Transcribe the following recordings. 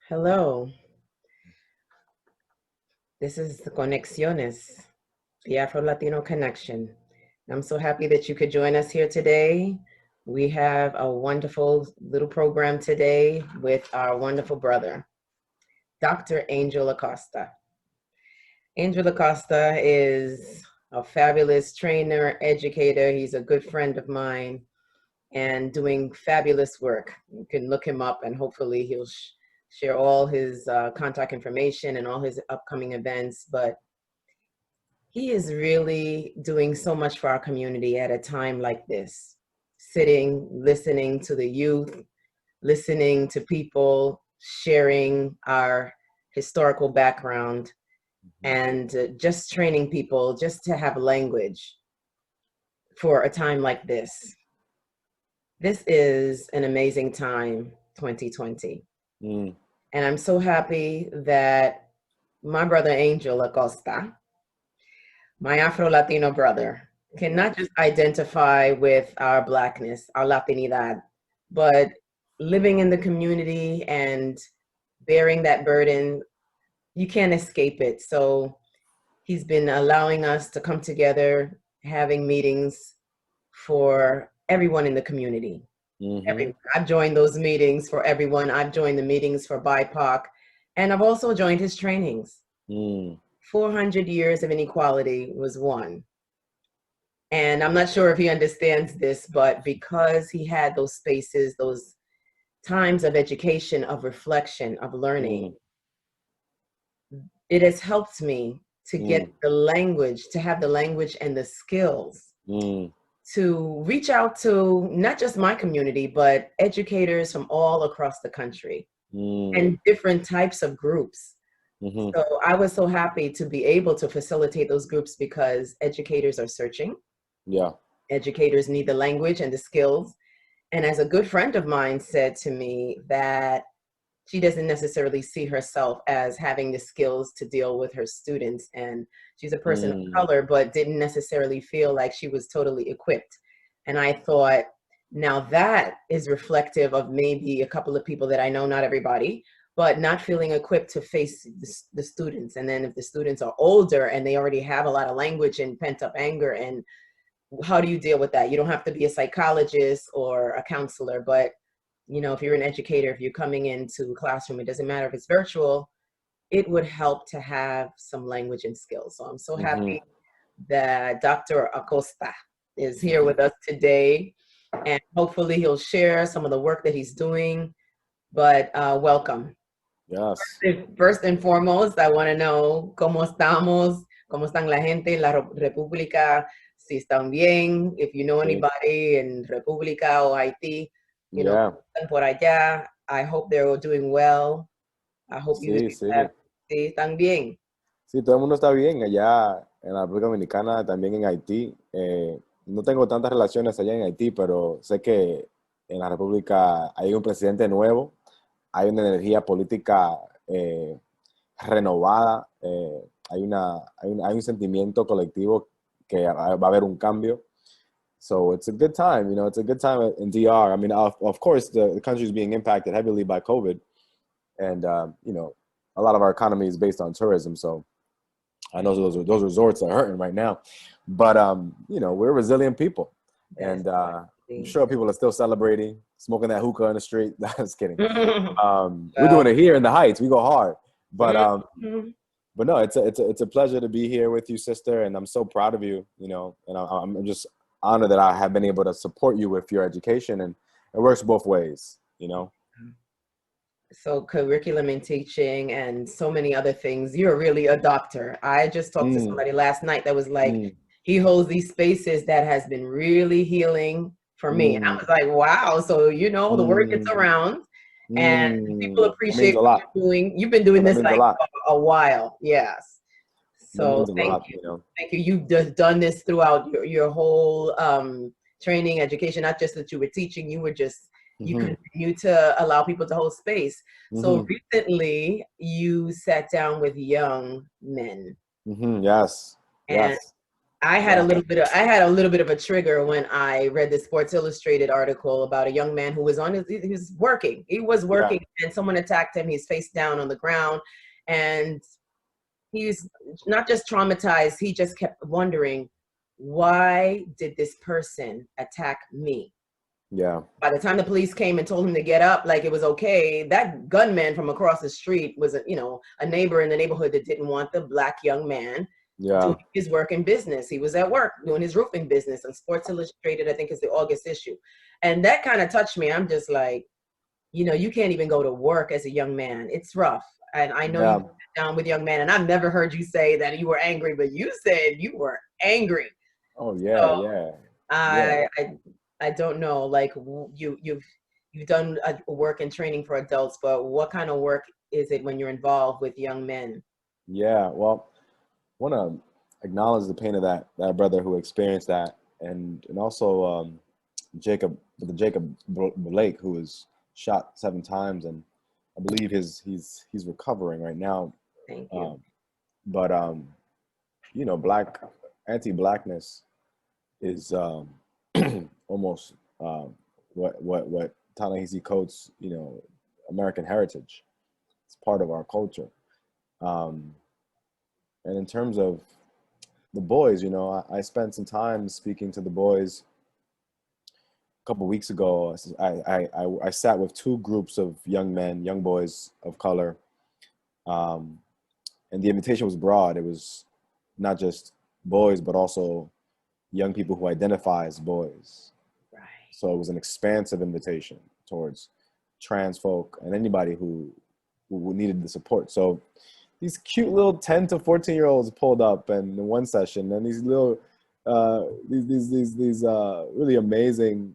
Hello, this is the Conexiones, the Afro-Latino Connection. I'm so happy that you could join us here today. We have a wonderful little program today with our wonderful brother, Dr. Angel Acosta. Angel Acosta is a fabulous trainer, educator. He's a good friend of mine and doing fabulous work. You can look him up and hopefully he'll share all his contact information and all his upcoming events. But he is really doing so much for our community at a time like this, sitting, listening to the youth, listening to people, sharing our historical background, and just training people just to have language for a time like this. This is an amazing time, 2020. And I'm so happy that my brother Angel Acosta, my Afro-Latino brother, can not just identify with our Blackness, our Latinidad, but living in the community and bearing that burden, you can't escape it. So he's been allowing us to come together, having meetings for everyone in the community. I've joined those meetings for everyone. I've joined the meetings for BIPOC, and I've also joined his trainings. 400 Years of Inequality was one. And I'm not sure if he understands this, but because he had those spaces, those times of education, of reflection, of learning, it has helped me to get the language, to have the language and the skills to reach out to not just my community, but educators from all across the country and different types of groups. So I was so happy to be able to facilitate those groups because educators are searching. Educators need the language and the skills. And as a good friend of mine said to me that she doesn't necessarily see herself as having the skills to deal with her students. And she's a person of color, but didn't necessarily feel like she was totally equipped. And I thought, now that is reflective of maybe a couple of people that I know, not everybody, but not feeling equipped to face the students. And then if the students are older and they already have a lot of language and pent up anger, and how do you deal with that? You don't have to be a psychologist or a counselor, but you know, if you're an educator, if you're coming into a classroom, it doesn't matter if it's virtual, it would help to have some language and skills. So I'm so happy that Dr. Acosta is here with us today, and hopefully he'll share some of the work that he's doing. But welcome. Yes. First and foremost, I want to know cómo estamos, cómo están la gente en la República, si están bien, if you know anybody in República o Haití. You know, por allá. I hope they're all doing well. I hope you están bien. Sí, todo el mundo está bien allá en la República Dominicana, también en Haití. No tengo tantas relaciones allá en Haití, pero sé que en la República hay un presidente nuevo, hay una energía política renovada, hay un sentimiento colectivo que va a haber un cambio. So it's a good time, you know, it's a good time in DR. I mean, of course, the country is being impacted heavily by COVID. And, you know, a lot of our economy is based on tourism. So I know those resorts are hurting right now. But, you know, we're resilient people. And I'm sure people are still celebrating, smoking that hookah in the street. Just kidding. We're doing it here in the Heights. We go hard. But no, it's a pleasure to be here with you, sister. And I'm so proud of you, you know, and I'm just honored that I have been able to support you with your education, and it works both ways, you know. So curriculum and teaching and so many other things. You're really a doctor. I just talked to somebody last night that was like, he holds these spaces that has been really healing for me. And I was like, wow. So, you know, the word gets around and people appreciate what you're doing. You've been doing this like a while. Yes. So thank you. Thank you. You've just done this throughout your whole training, education, not just that you were teaching, you were just, you continue to allow people to hold space. So recently you sat down with young men. Yes. And I had a Wow. little bit of a trigger when I read the Sports Illustrated article about a young man who was he was working. He was Yeah. working and someone attacked him. He's face down on the ground and he's not just traumatized, he just kept wondering, why did this person attack me? Yeah. By the time the police came and told him to get up, like it was okay, that gunman from across the street was a neighbor in the neighborhood that didn't want the Black young man doing Yeah. his work in business. He was at work doing his roofing business, and Sports Illustrated, I think, is the August issue. And that kind of touched me. I'm just like, you can't even go to work as a young man. It's rough. And I know you Yeah. sit down with young men, and I've never heard you say that you were angry, but you said you were angry. Oh yeah. So Yeah. Yeah. I don't know. Like you've done work and training for adults, but what kind of work is it when you're involved with young men? Yeah. Well, want to acknowledge the pain of that brother who experienced that, and also Jacob Blake, who was shot 7 times, and I believe he's recovering right now. Thank you. Um, but black anti-blackness is almost what Ta-Nehisi Coates, American heritage. It's part of our culture. Um, and in terms of the boys, I spent some time speaking to the boys a couple of weeks ago. I sat with two groups of young men, young boys of color, um, and the invitation was broad. It was not just boys, but also young people who identify as boys. Right. So it was an expansive invitation towards trans folk and anybody who needed the support. So these cute little 10 to 14-year-olds pulled up and in one session, and these little these really amazing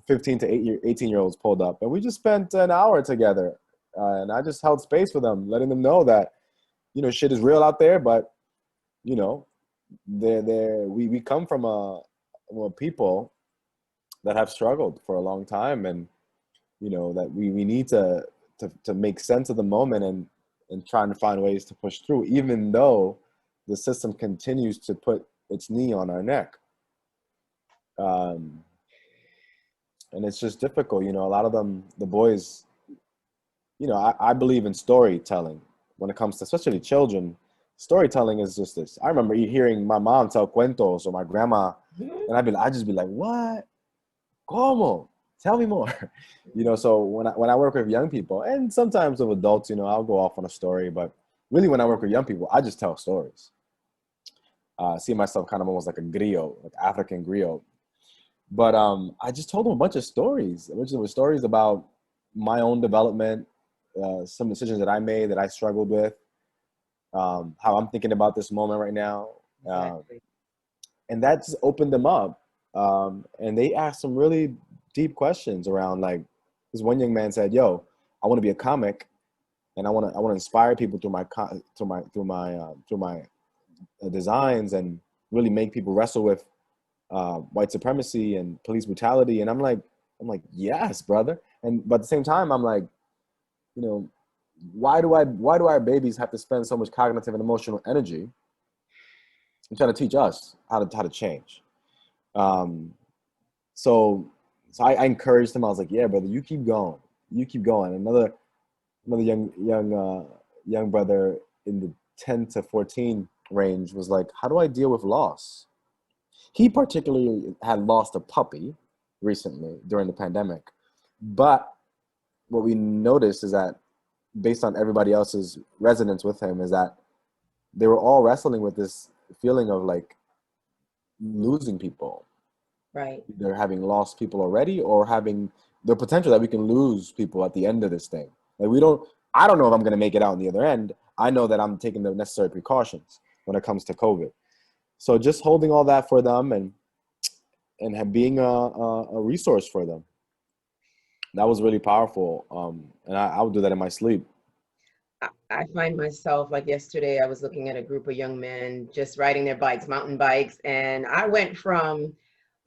15 to 18-year-olds pulled up, and we just spent an hour together, and I just held space for them, letting them know that shit is real out there, but you know we come from a people that have struggled for a long time, and that we need to make sense of the moment and trying to find ways to push through, even though the system continues to put its knee on our neck. Um, and it's just difficult. A lot of them, the boys, I believe in storytelling when it comes to especially children. Storytelling is just this. I remember hearing my mom tell cuentos or my grandma, and I just be like, what? ¿Cómo? Tell me more. So when I work with young people and sometimes with adults, I'll go off on a story, but really when I work with young people, I just tell stories. See myself kind of almost like a griot, like African griot. But I just told them a bunch of stories, which were stories about my own development, some decisions that I made that I struggled with, how I'm thinking about this moment right now. Exactly. And that just opened them up. And they asked some really deep questions around, like, this one young man said, yo, I want to be a comic, and I want to inspire people through my designs, and really make people wrestle with white supremacy and police brutality. And I'm like, yes, brother. But at the same time, I'm like, why do our babies have to spend so much cognitive and emotional energy and trying to teach us how to change? Um, so I encouraged him. I was like, yeah, brother, you keep going. You keep going. Another young brother in the 10 to 14 range was like, how do I deal with loss? He particularly had lost a puppy recently during the pandemic. But what we noticed is that, based on everybody else's resonance with him, is that they were all wrestling with this feeling of like losing people. Right. Either having lost people already or having the potential that we can lose people at the end of this thing. Like I don't know if I'm going to make it out on the other end. I know that I'm taking the necessary precautions when it comes to COVID. So just holding all that for them and being a resource for them. That was really powerful. And I would do that in my sleep. I find myself, like yesterday, I was looking at a group of young men just riding their bikes, mountain bikes, and I went from,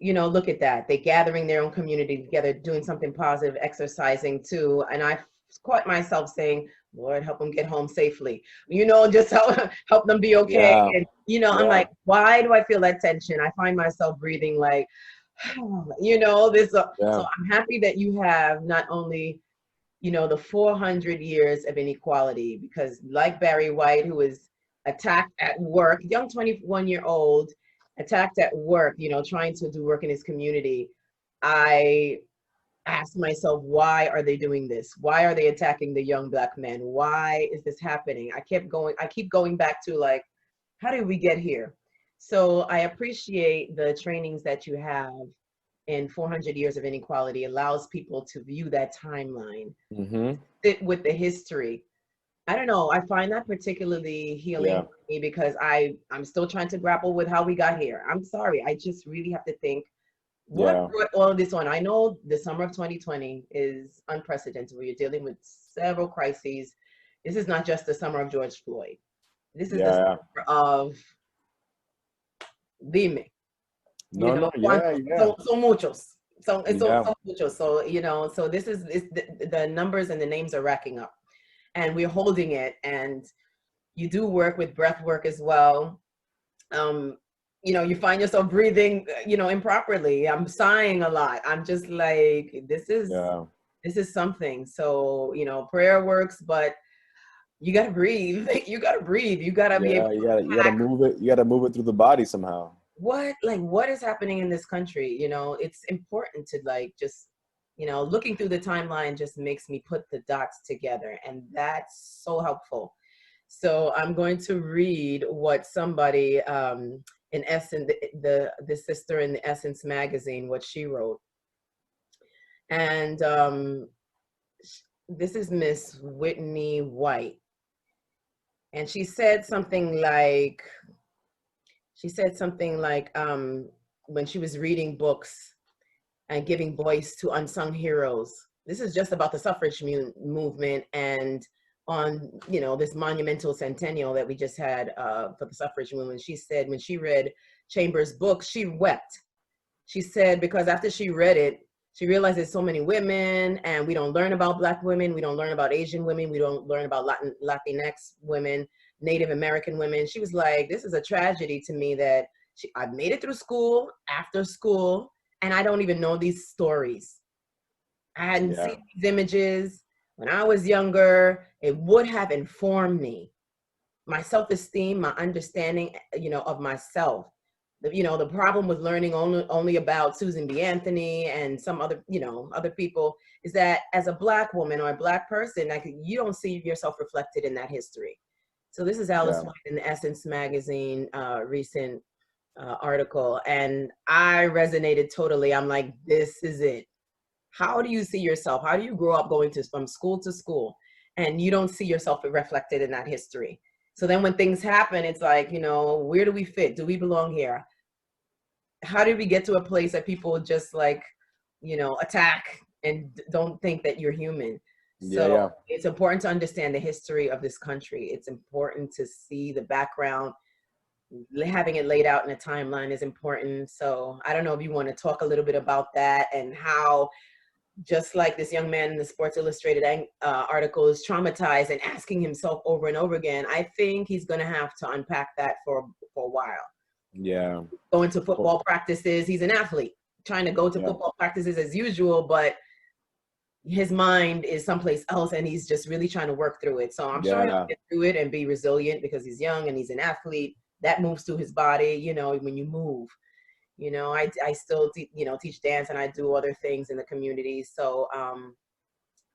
look at that, they gathering their own community together, doing something positive, exercising too, and I caught myself saying, Lord, help them get home safely. You know, just help them be okay. Yeah. And, you know, I'm Yeah. like, why do I feel that tension? I find myself breathing like, you know, this. Yeah. So I'm happy that you have not only, you know, the 400 years of inequality, because like Barry White, who was attacked at work, young 21-year-old, attacked at work, you know, trying to do work in his community. I ask myself, why are they doing this? Why are they attacking the young Black men? Why is this happening? I keep going back to like, how did we get here? So I appreciate the trainings that you have in 400 Years of Inequality. Allows people to view that timeline, Mm-hmm. sit with the history. I don't know, I find that particularly healing Yeah. for me, because I'm still trying to grapple with how we got here. I'm sorry, I just really have to think, what Yeah. brought all of this on? I know the summer of 2020 is unprecedented. We're dealing with several crises. This is not just the summer of George Floyd. This is the Yeah. summer of dime, you No, know, no. Yeah. Yeah. so muchos. Yeah. So muchos. So, you know, so this is the numbers and the names are racking up, and we're holding it. And you do work with breath work as well. um you know, you find yourself breathing, you know, improperly. I'm sighing a lot. I'm just like, Yeah. this is something. So, you know, prayer works, but you got to breathe. You got to breathe. You got to be able Yeah. to You gotta pack. move it. You gotta move it through the body somehow. What is happening in this country? You know, it's important to like just, you know, looking through the timeline just makes me put the dots together, and that's so helpful. So I'm going to read what somebody, in Essence, the sister in the Essence magazine, what she wrote. And this is Miss Whitney White. And she said something like, when she was reading books and giving voice to unsung heroes. This is just about the suffrage movement, and on, you know, this monumental centennial that we just had for the suffrage movement. She said when she read Chambers' book, she wept. She said because after she read it, she realized there's so many women, and we don't learn about Black women, we don't learn about Asian women, we don't learn about Latinx women, Native American women. She was like, this is a tragedy to me that I've made it through school, after school, and I don't even know these stories. I hadn't Yeah. seen these images when I was younger. It would have informed me, my self-esteem, my understanding, you know, of myself. You know, the problem with learning only about Susan B. Anthony and some other, you know, other people, is that as a Black woman or a Black person, like, you don't see yourself reflected in that history. So this is Alice Yeah. White in the Essence magazine recent article, and I resonated totally. I'm like, this is it. How do you see yourself? How do you grow up going from school to school, and you don't see yourself reflected in that history? So then when things happen, it's like, you know, where do we fit? Do we belong here? How did we get to a place that people just like, you know, attack and don't think that you're human? Yeah. So Yeah. it's important to understand the history of this country. It's important to see the background. Having it laid out in a timeline is important. So I don't know if you want to talk a little bit about that, and how, just like this young man in the Sports Illustrated article is traumatized and asking himself over and over again. I think he's going to have to unpack that for a while. Yeah. Going to football practices, he's an athlete, trying to go to Yeah. football practices as usual, but his mind is someplace else, and he's just really trying to work through it. So I'm sure he'll Yeah. get through it and be resilient, because he's young and he's an athlete. That moves through his body, you know, when you move. You know, I still you know, teach dance, and I do other things in the community. So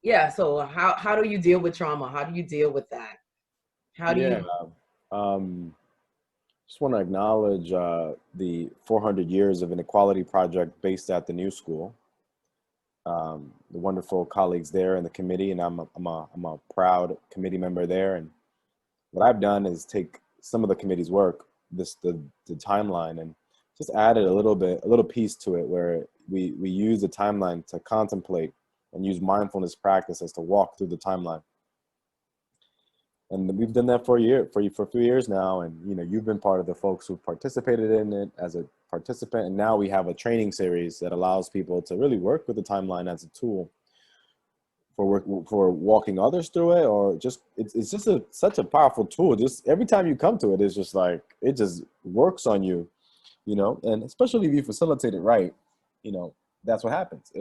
yeah, so how do you deal with trauma? How do you deal with that? How do Yeah. you Um, just want to acknowledge the 400 Years of Inequality project based at the New School. The wonderful colleagues there in the committee, and I'm a proud committee member there. And what I've done is take some of the committee's work, the timeline, and just added a little piece to it, where we use the timeline to contemplate and use mindfulness practices to walk through the timeline. And we've done that for a few years now. And you know, you've been part of the folks who participated in it as a participant, and now we have a training series that allows people to really work with the timeline as a tool for walking others through it, or just it's just such a powerful tool. Just every time you come to it, it's just like it just works on you, you know. And especially if you facilitate it right, you know, that's what happens.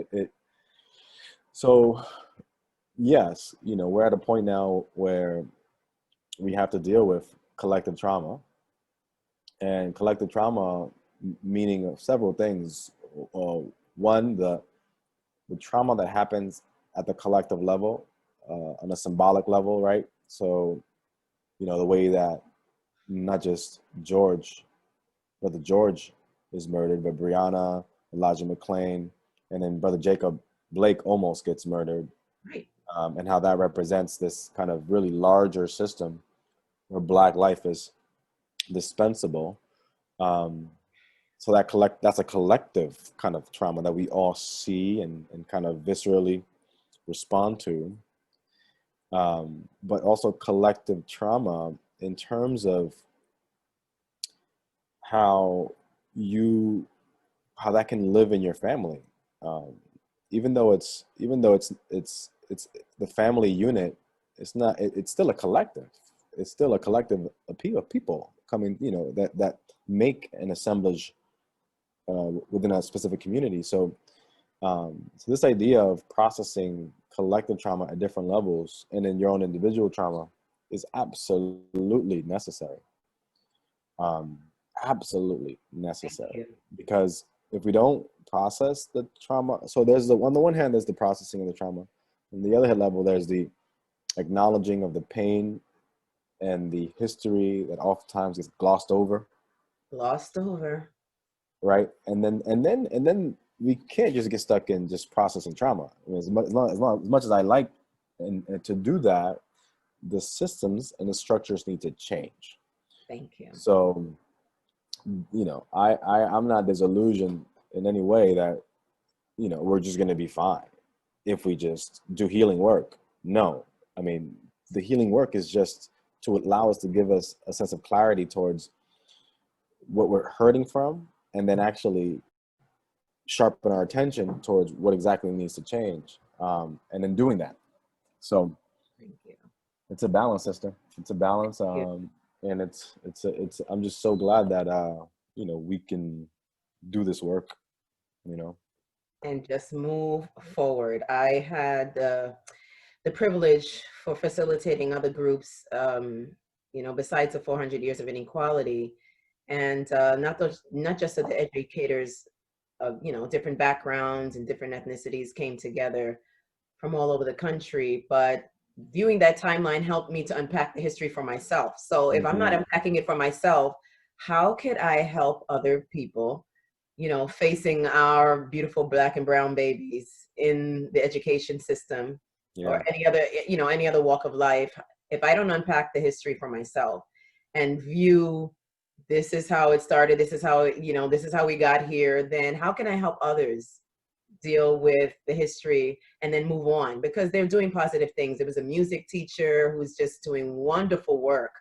So yes, you know, we're at a point now where we have to deal with collective trauma, and collective trauma meaning of several things. One, the trauma that happens at the collective level, on a symbolic level, right? So, you know, the way that not just Brother George is murdered, but Breonna, Elijah McClain, and then Brother Jacob Blake almost gets murdered. Right. And how that represents this kind of really larger system where Black life is dispensable. So that's a collective kind of trauma that we all see and kind of viscerally respond to. But also collective trauma in terms of how that can live in your family. Even though it's the family unit, it's still a collective. It's still a collective of people coming, you know, that make an assemblage within a specific community. So this idea of processing collective trauma at different levels and then your own individual trauma is absolutely necessary. Absolutely necessary, because if we don't process the trauma, so there's on the one hand, there's the processing of the trauma. On the other hand level, there's the acknowledging of the pain and the history that oftentimes gets glossed over. Right. And then we can't just get stuck in just processing trauma. I mean, as much as I like and to do that, the systems and the structures need to change. Thank you. So, you know, I'm not disillusioned in any way that, you know, we're just going to be fine if we just do healing work. No, I mean, the healing work is just to allow us to give us a sense of clarity towards what we're hurting from, and then actually sharpen our attention towards what exactly needs to change, and then doing that. So it's a balance, sister. It's a balance, and it's I'm just so glad that you know, we can do this work, you know, and just move forward. I had the privilege for facilitating other groups, you know, besides the 400 Years of Inequality, and not just that the educators of, you know, different backgrounds and different ethnicities came together from all over the country, but viewing that timeline helped me to unpack the history for myself. So if I'm not unpacking it for myself, how could I help other people, you know, facing our beautiful Black and brown babies in the education system, or any other, you know, any other walk of life, if I don't unpack the history for myself and view, this is how it started, this is how, you know, this is how we got here, then how can I help others deal with the history and then move on? Because they're doing positive things. There was a music teacher who's just doing wonderful work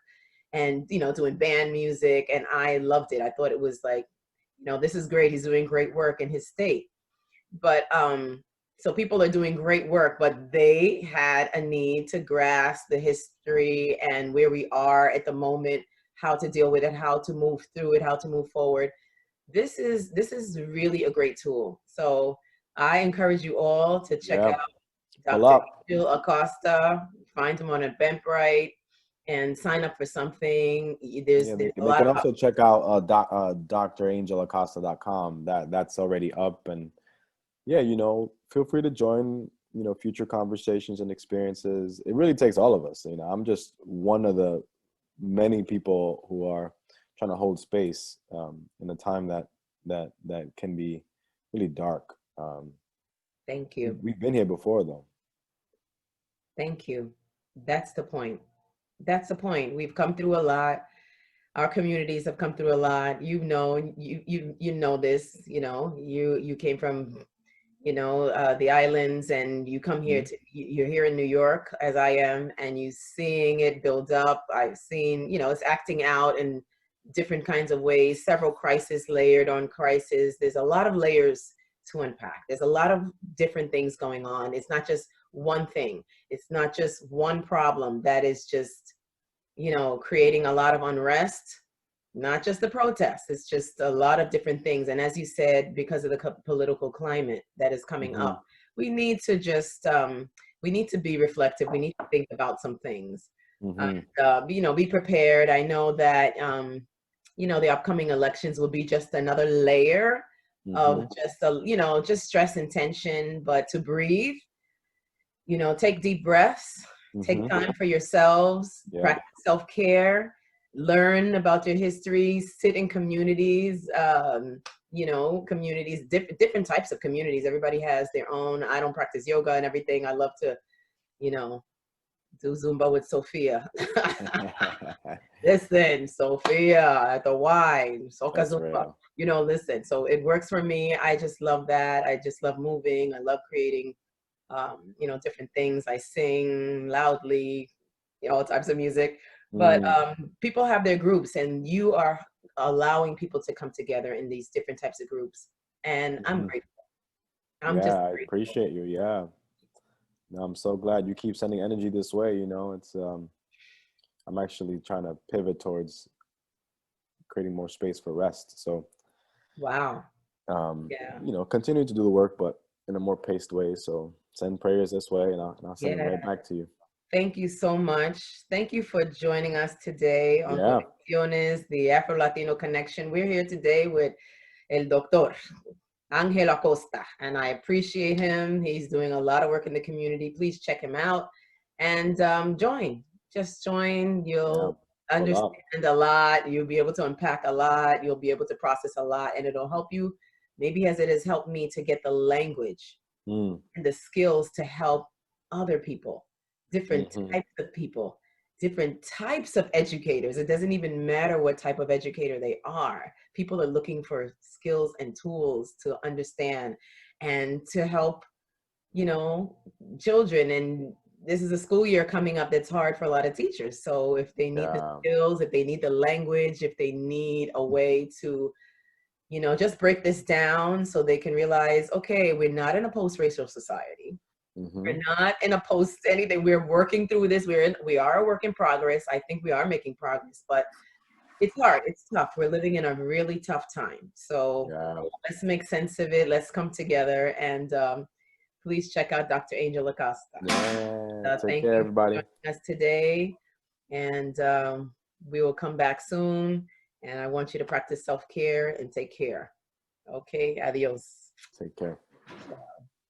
and, you know, doing band music, and I loved it. I thought it was like, you know, this is great. He's doing great work in his state. But so people are doing great work, but they had a need to grasp the history and where we are at the moment, how to deal with it, how to move through it, how to move forward. This is really a great tool. So I encourage you all to check out Dr. Angel Acosta, find him on Eventbrite, and sign up for something. There's they a lot can of also check out drangelacosta.com. That's already up, and yeah, you know, feel free to join, you know, future conversations and experiences. It really takes all of us. You know, I'm just one of the many people who are trying to hold space in a time that can be really dark. Thank you. We've been here before, though. Thank you. That's the point. That's the point. We've come through a lot. Our communities have come through a lot. You know, you know this. You know, you came from, you know, the islands, and you come here to, you're here in New York as I am, and you seeing it build up. I've seen, you know, it's acting out in different kinds of ways, several crises layered on crisis. There's a lot of layers to unpack. There's a lot of different things going on. It's not just one thing. It's not just one problem that is just, creating a lot of unrest, not just the protests. It's just a lot of different things. And as you said, because of the political climate that is coming up, we need to just, we need to be reflective. We need to think about some things. Be prepared. I know that, the upcoming elections will be just another layer of just stress and tension, but to breathe, take deep breaths, take time for yourselves, practice self-care, learn about your history, sit in communities, communities, different types of communities. Everybody has their own. I don't practice yoga and everything. I love to, do Zumba with Sophia. Listen, Sophia at the Y, Soca Zumba. Listen. So it works for me. I just love that. I just love moving. I love creating, different things. I sing loudly, all types of music. But people have their groups, and you are allowing people to come together in these different types of groups. And I'm grateful. I'm just grateful. I appreciate you. Yeah. No, I'm so glad you keep sending energy this way. It's I'm actually trying to pivot towards creating more space for rest. So wow. Continue to do the work, but in a more paced way. So send prayers this way, and I'll send it right back to you. Thank you so much. Thank you for joining us today on Conexiones, the Afro-Latino Connection. We're here today with El Doctor Angel Acosta, and I appreciate him. He's doing a lot of work in the community. Please check him out and join. Just join. You'll understand a lot. You'll be able to unpack a lot. You'll be able to process a lot, and it'll help you, maybe as it has helped me, to get the language and the skills to help other people, different types of people, different types of educators. It doesn't even matter what type of educator they are. People are looking for skills and tools to understand and to help, children. And this is a school year coming up that's hard for a lot of teachers. So if they need the skills, if they need the language, if they need a way to, just break this down so they can realize, okay, we're not in a post-racial society. We're not in a post anything. We're working through this. We are a work in progress. I think we are making progress, but it's hard. It's tough. We're living in a really tough time. So let's make sense of it. Let's come together, and please check out Dr. Angel Acosta. Take care, everybody. For joining us today, and we will come back soon. And I want you to practice self-care and take care. Okay, adios. Take care.